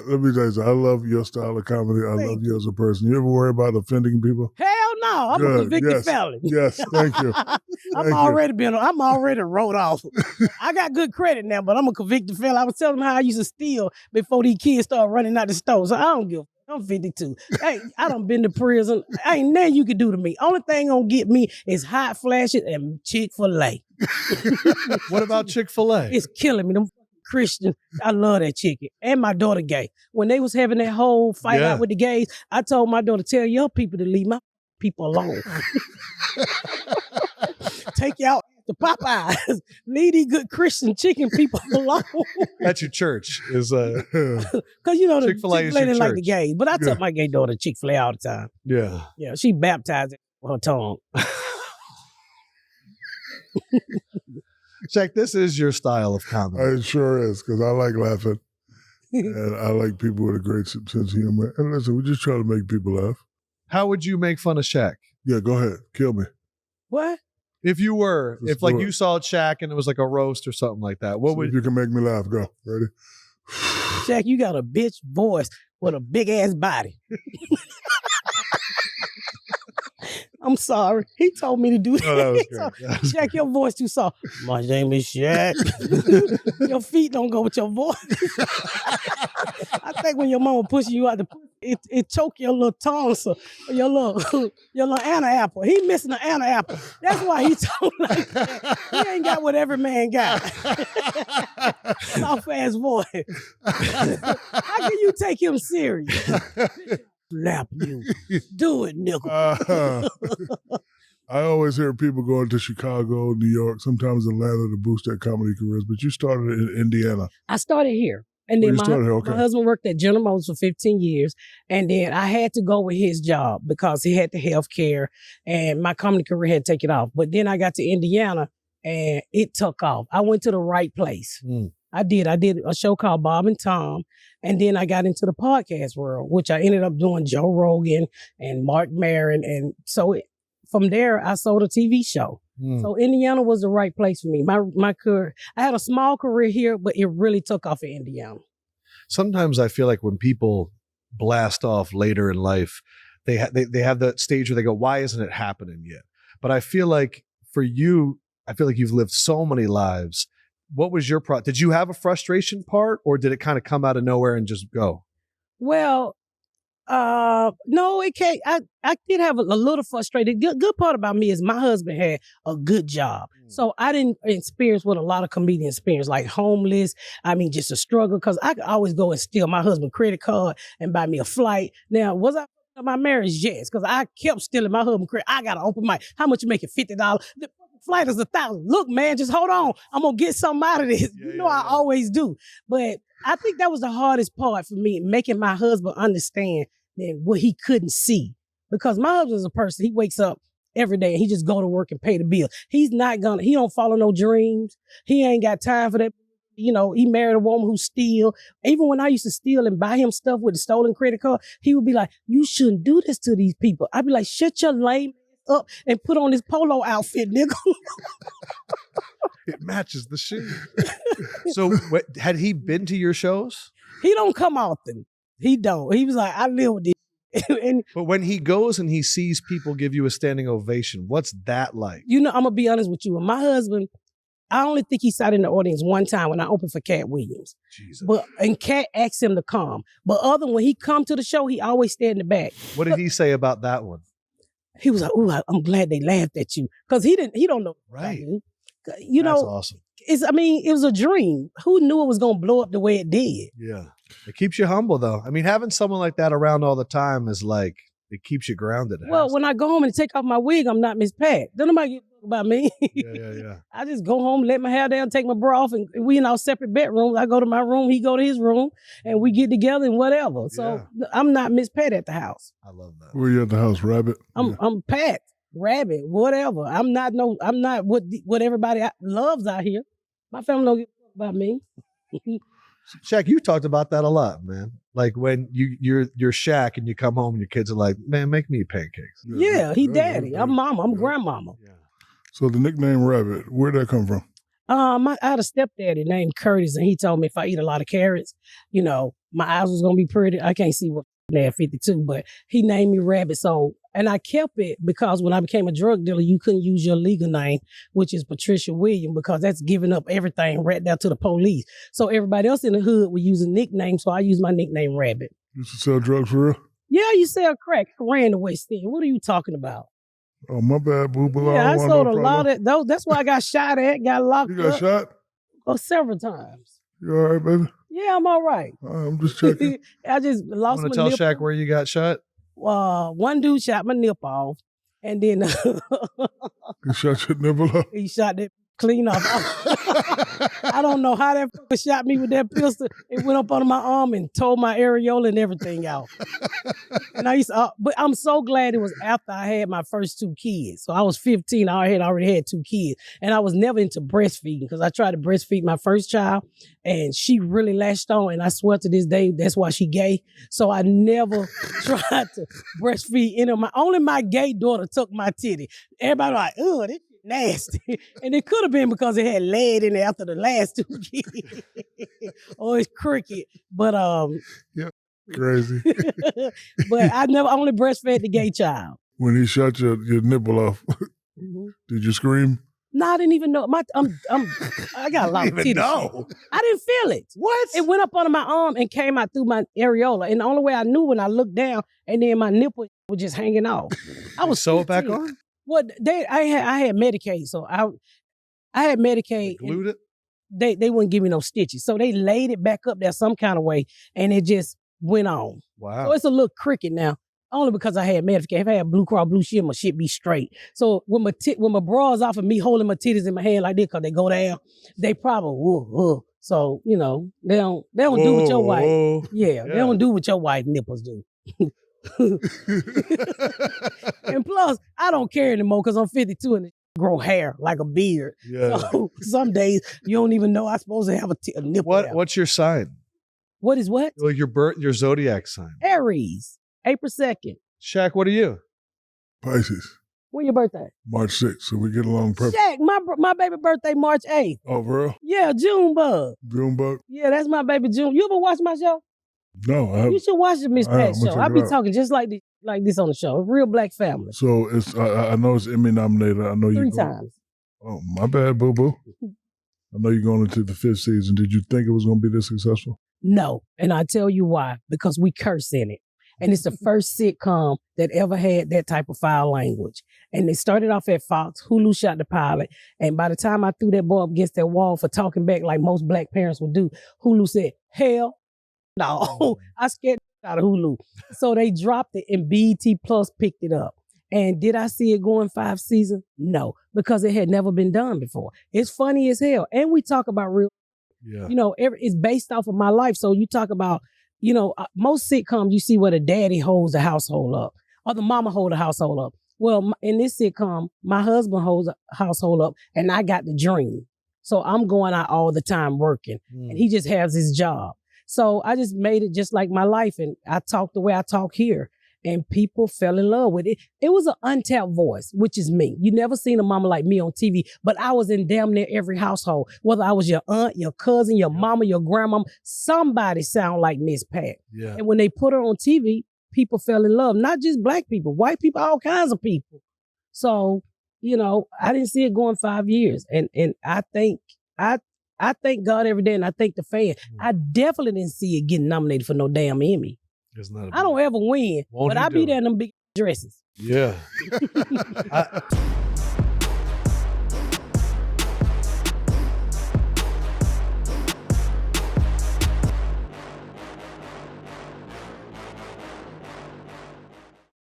let me tell you something. I love your style of comedy. I love you as a person. You ever worry about offending people? Hell no. I'm a convicted felon. Yes, thank you. I'm already wrote off. I got good credit now, but I'm a convicted felon. I was telling them how I used to steal before these kids started running out the store. So I don't give. I'm 52. Hey, I done been to prison. Ain't nothing you can do to me. Only thing gonna get me is hot flashes and Chick-fil-A. What about Chick-fil-A? It's killing me. Them Christians, I love that chicken. And my daughter gay. When they was having that whole fight out with the gays, I told my daughter, tell your people to leave my people alone. Take y'all to Popeyes. Leave these good Christian chicken people alone. That's your church. Is because you know the Chick-fil-A didn't like the gays. But I took my gay daughter Chick-fil-A all the time. Yeah. Yeah, she baptized it with her tongue. Shaq, this is your style of comedy. It sure is, because I like laughing. And I like people with a great sense of humor. And listen, we just try to make people laugh. How would you make fun of Shaq? Yeah, go ahead. Kill me. What? If you were, Let's if like do it. you saw Shaq and it was like a roast or something like that, what See would if you can make me laugh? Go. Ready? Shaq, you got a bitch voice with a big ass body. I'm sorry. He told me to do that. Oh, that was great. Shaq, your voice too soft. My name is Shaq. Your feet don't go with your voice. I think when your mama pushing you out, it choke your little tongue, so your little Anna apple. He missing an Anna apple. That's why he told like that. He ain't got what every man got. Soft ass voice. How can you take him serious? Slap you. Do it, nickel. I always hear people going to Chicago, New York, sometimes Atlanta to boost their comedy careers, but you started in Indiana. I started here. And then my husband worked at General Motors for 15 years. And then I had to go with his job because he had the health care and my comedy career had to take it off. But then I got to Indiana and it took off. I went to the right place. I did a show called Bob and Tom. And then I got into the podcast world, which I ended up doing Joe Rogan and Mark Maron. And so from there, I sold a TV show. So Indiana was the right place for me. My career, I had a small career here, but it really took off in Indiana. Sometimes I feel like when people blast off later in life, they have that stage where they go, why isn't it happening yet? But I feel like for you, I feel like you've lived so many lives. What was your did you have a frustration part, or did it kind of come out of nowhere and just go? Well, no, it can't. I did have a little frustrated. Good part about me is my husband had a good job. So I didn't experience what a lot of comedians experience, like homeless. I mean, just a struggle, because I could always go and steal my husband's credit card and buy me a flight. Now, was I f***ing up my marriage? Yes, because I kept stealing my husband's credit. I got to open mic. How much you make it? $50. The flight is $1,000. Look, man, just hold on. I'm going to get something out of this. I always do. But I think that was the hardest part for me, making my husband understand than what he couldn't see. Because my husband's a person, he wakes up every day and he just go to work and pay the bill. He don't follow no dreams. He ain't got time for that. You know, he married a woman who steal. Even when I used to steal and buy him stuff with the stolen credit card, he would be like, you shouldn't do this to these people. I'd be like, shut your lame up and put on this polo outfit, nigga. It matches the shoe. So had he been to your shows? He don't come often. He don't. He was like, I live with this. But when he goes and he sees people give you a standing ovation, what's that like? You know, I'm going to be honest with you. My husband, I only think he sat in the audience one time when I opened for Cat Williams. Jesus. And Cat asked him to come. But when he come to the show, he always stayed in the back. What did he say about that one? He was like, "Ooh, I'm glad they laughed at you," because he don't know. Right. You know, that's awesome. It was a dream. Who knew it was going to blow up the way it did? Yeah. It keeps you humble, though. I mean, having someone like that around all the time is like, it keeps you grounded. Well, when I go home and take off my wig, I'm not Miss Pat. Don't nobody give a fuck about me. Yeah. I just go home, let my hair down, take my bra off, and we in our separate bedrooms. I go to my room, he go to his room, and we get together and whatever. So I'm not Miss Pat at the house. I love that. Were you at the house, Rabbit? I'm Pat, Rabbit, whatever. I'm not what everybody loves out here. My family don't give a fuck about me. Shaq, you talked about that a lot, man. Like when you're Shaq and you come home and your kids are like, man, make me pancakes. Yeah, he daddy. I'm mama. I'm grandmama. Yeah. So the nickname Rabbit, where'd that come from? I had a stepdaddy named Curtis, and he told me if I eat a lot of carrots, you know, my eyes was gonna be pretty. I can't see what at 52, but he named me Rabbit. So, and I kept it because when I became a drug dealer, you couldn't use your legal name, which is Patricia Williams, because that's giving up everything right down to the police. So everybody else in the hood would use a nickname, so I use my nickname Rabbit. You used to sell drugs for real? Yeah, you sell crack. I ran the West End. What are you talking about? Oh, my bad, boo-boo. Yeah, I don't want sold no a problem. lot of those. That's why I got shot at, got locked You got up. shot? Oh, several times. You all right, baby? Yeah, I'm all right. I'm just checking. I just lost Want my to tell nipple. Shaq where you got shot? One dude shot my nip off, and then You shot your nipple off? he shot that clean off. I don't know how that fucker shot me with that pistol. It went up under my arm and tore my areola and everything out. And I used to, but I'm so glad it was after I had my first 2 kids. So I was 15. I had already had 2 kids, and I was never into breastfeeding because I tried to breastfeed my first child, and she really latched on. And I swear to this day, that's why she gay. So I never tried to breastfeed any of only my gay daughter took my titty. Everybody was like, oh, this nasty. And it could have been because it had lead in it after the last 2 kids. Or it's cricket. But Yep. Crazy. but I only breastfed the gay child. When he shot your nipple off, did you scream? No, I didn't even know. I got a lot of titties. I didn't feel it. What? It went up under my arm and came out through my areola. And the only way I knew when I looked down, and then my nipple was just hanging off. I was sew it 15. back on? Well, I had Medicaid, so I had Medicaid. They glued it? They wouldn't give me no stitches, so they laid it back up there some kind of way, and it just went on. Wow. So it's a little crooked now, only because I had Medicaid. If I had Blue Cross Blue Shield, my shit be straight. So when my bras off of me holding my titties in my hand like this, cause they go down, they probably whoa. So they don't do what your white. Yeah, they don't do what your white nipples do. And plus, I don't care anymore because I'm 52 and grow hair like a beard. Yeah. So some days you don't even know I'm supposed to have a nipple. What's your sign? What is what? Like your zodiac sign. Aries, April 2nd. Shaq, what are you? Pisces. When your birthday? March 6th, so we get along perfect. Shaq, my baby birthday March 8th. Oh, for real? Yeah, Junebug. Junebug? Yeah, that's my baby June. You ever watch my show? No, I haven't. You should watch the Miss Pat show. I be out. talking just like this on the show. A real black family. So it's I know it's Emmy nominated. I know 3 times. Oh, my bad, boo-boo. I know you're going into the 5th season. Did you think it was going to be this successful? No, and I tell you why. Because we curse in it. And it's the first sitcom that ever had that type of foul language. And they started off at Fox. Hulu shot the pilot. And by the time I threw that boy up against that wall for talking back like most black parents would do, Hulu said, hell no. I scared out of Hulu. So they dropped it and BET Plus picked it up. And did I see it going 5 seasons? No, because it had never been done before. It's funny as hell. And we talk about real, it's based off of my life. So you talk about, most sitcoms, you see where the daddy holds the household up or the mama hold the household up. Well, in this sitcom, my husband holds a household up and I got the dream. So I'm going out all the time working and he just has his job. So I just made it just like my life. And I talk the way I talk here. And people fell in love with it. It was an untapped voice, which is me. You never seen a mama like me on TV, but I was in damn near every household. Whether I was your aunt, your cousin, your mama, your grandmama, somebody sound like Miss Pat. Yeah. And when they put her on TV, people fell in love. Not just black people, white people, all kinds of people. So, I didn't see it going 5 years. And I thank God every day, and I thank the fan. I definitely didn't see it getting nominated for no damn Emmy. I don't ever win, but I be there in them big dresses. Yeah.